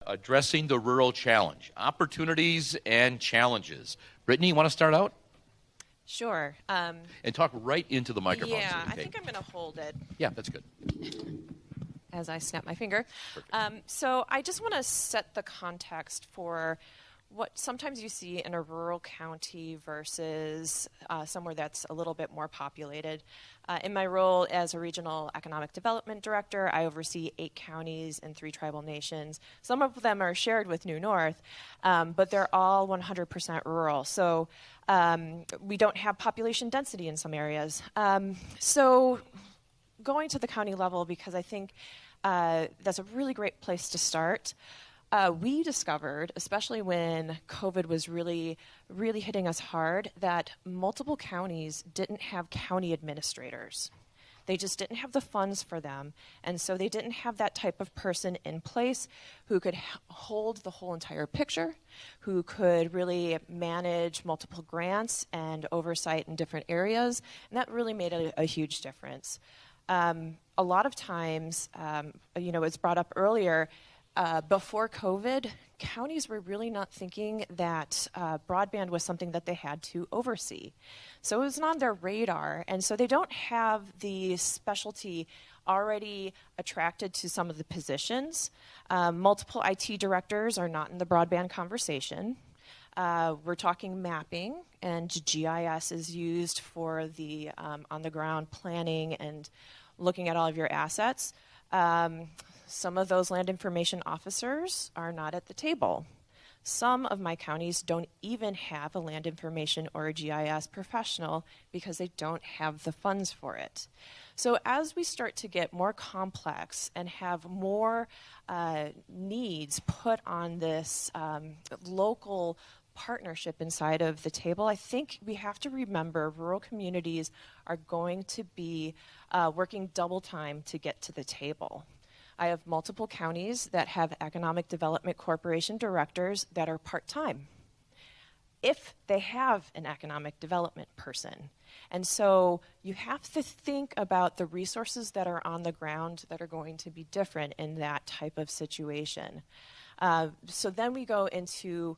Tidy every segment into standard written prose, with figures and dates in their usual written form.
addressing the rural challenge, opportunities and challenges. Brittany, you want to start out? Sure. And talk right into the microphone. Yeah, I think I'm going to hold it. Yeah, that's good. As I snap my finger. So I just want to set the context for what sometimes you see in a rural county versus somewhere that's a little bit more populated. In my role as a regional economic development director, I oversee 8 counties and 3 tribal nations. Some of them are shared with New North, but they're all 100% rural. So we don't have population density in some areas. So going to the county level, because I think that's a really great place to start. We discovered, especially when COVID was really hitting us hard, that multiple counties didn't have county administrators. They just didn't have the funds for them, and so they didn't have that type of person in place who could hold the whole entire picture, who could really manage multiple grants and oversight in different areas, and that really made a huge difference. A lot of times, it's brought up earlier, before COVID, counties were really not thinking that broadband was something that they had to oversee. So it was not on their radar, and so they don't have the specialty already attracted to some of the positions. Multiple IT directors are not in the broadband conversation. We're talking mapping, and GIS is used for the on-the-ground planning and looking at all of your assets. Some of those land information officers are not at the table. Some of my counties don't even have a land information or a GIS professional because they don't have the funds for it. So as we start to get more complex and have more needs put on this local partnership inside of the table, I think we have to remember rural communities are going to be working double time to get to the table. I have multiple counties that have Economic Development Corporation directors that are part-time, if they have an economic development person. And so you have to think about the resources that are on the ground that are going to be different in that type of situation. So then we go into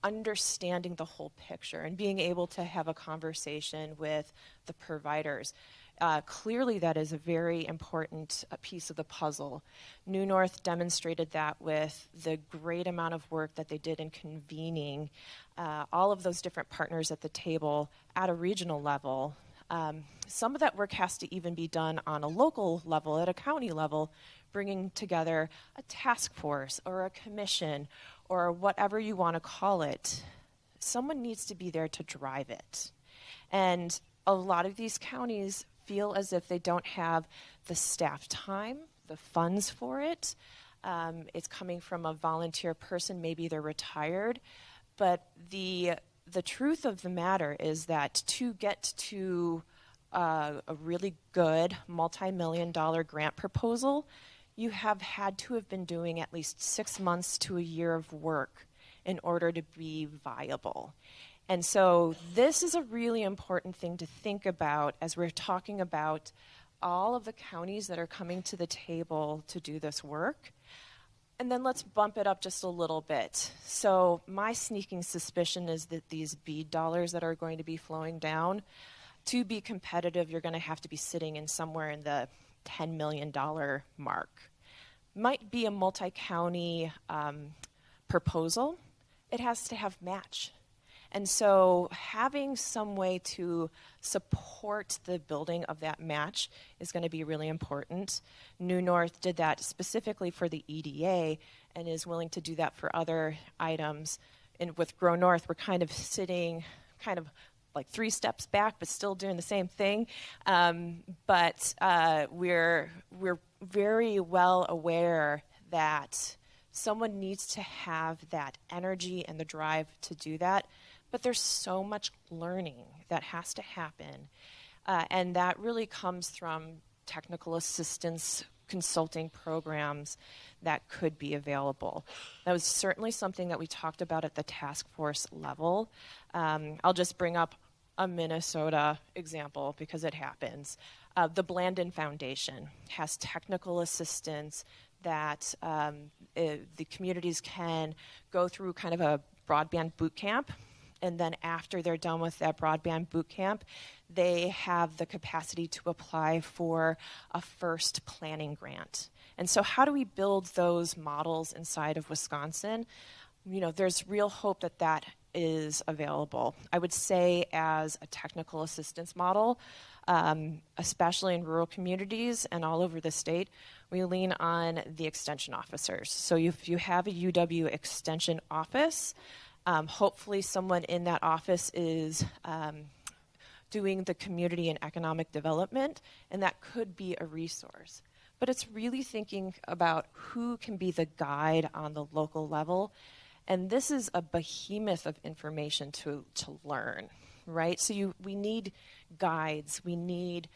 understanding the whole picture and being able to have a conversation with the providers. Clearly, that is a very important piece of the puzzle. New North demonstrated that with the great amount of work that they did in convening all of those different partners at the table at a regional level. Some of that work has to even be done on a local level, at a county level, bringing together a task force or a commission or whatever you want to call it. Someone needs to be there to drive it. And a lot of these counties feel as if they don't have the staff time, the funds for it. It's coming from a volunteer person, maybe they're retired. But the truth of the matter is that to get to a really good multi-million-dollar grant proposal, you have had to have been doing at least 6 months to a year of work in order to be viable. And so this is a really important thing to think about as we're talking about all of the counties that are coming to the table to do this work. And then let's bump it up just a little bit. So my sneaking suspicion is that these BEAD dollars that are going to be flowing down, to be competitive, you're going to have to be sitting in somewhere in the $10 million mark. Might be a multi-county proposal. It has to have match. And so having some way to support the building of that match is going to be really important. New North did that specifically for the EDA and is willing to do that for other items. And with Grow North, we're kind of sitting like 3 steps back, but still doing the same thing. But we're very well aware that someone needs to have that energy and the drive to do that. But there's so much learning that has to happen. And that really comes from technical assistance consulting programs that could be available. That was certainly something that we talked about at the task force level. I'll just bring up a Minnesota example because it happens. The Blandin Foundation has technical assistance that the communities can go through kind of a broadband boot camp. And then after they're done with that broadband boot camp, they have the capacity to apply for a first planning grant. And so how do we build those models inside of Wisconsin? There's real hope that that is available. I would say as a technical assistance model, especially in rural communities and all over the state, we lean on the extension officers. So if you have a UW extension office, hopefully someone in that office is doing the community and economic development, and that could be a resource. But it's really thinking about who can be the guide on the local level. And this is a behemoth of information to learn, right? So we need guides. We need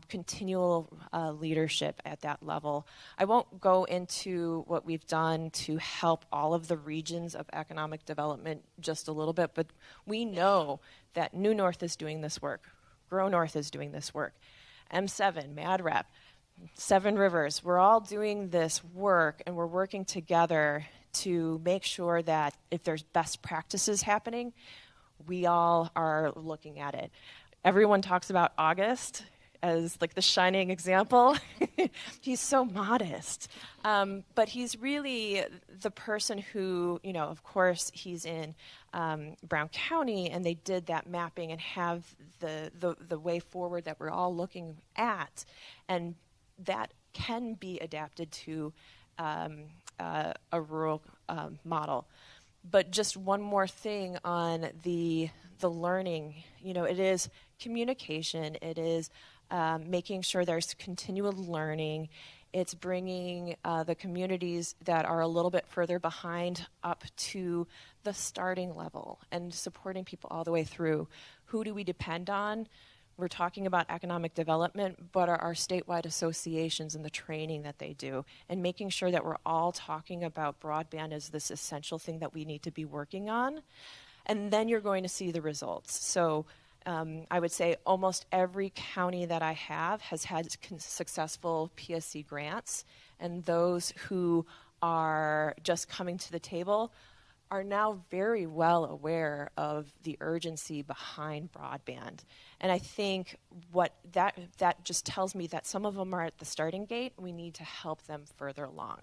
continual leadership at that level. I won't go into what we've done to help all of the regions of economic development just a little bit, but we know that New North is doing this work. Grow North is doing this work. M7, MadRep, Seven Rivers, we're all doing this work, and we're working together to make sure that if there's best practices happening, we all are looking at it. Everyone talks about August as like the shining example. He's so modest. But he's really the person who, of course, he's in Brown County, and they did that mapping and have the way forward that we're all looking at. And that can be adapted to a rural model. But just one more thing on the learning. It is communication. It is making sure there's continual learning. It's bringing the communities that are a little bit further behind up to the starting level and supporting people all the way through. Who do we depend on? We're talking about economic development, but our statewide associations and the training that they do, and making sure that we're all talking about broadband as this essential thing that we need to be working on. And then you're going to see the results. So I would say almost every county that I have has had successful PSC grants, and those who are just coming to the table are now very well aware of the urgency behind broadband. And I think what that just tells me that some of them are at the starting gate. We need to help them further along.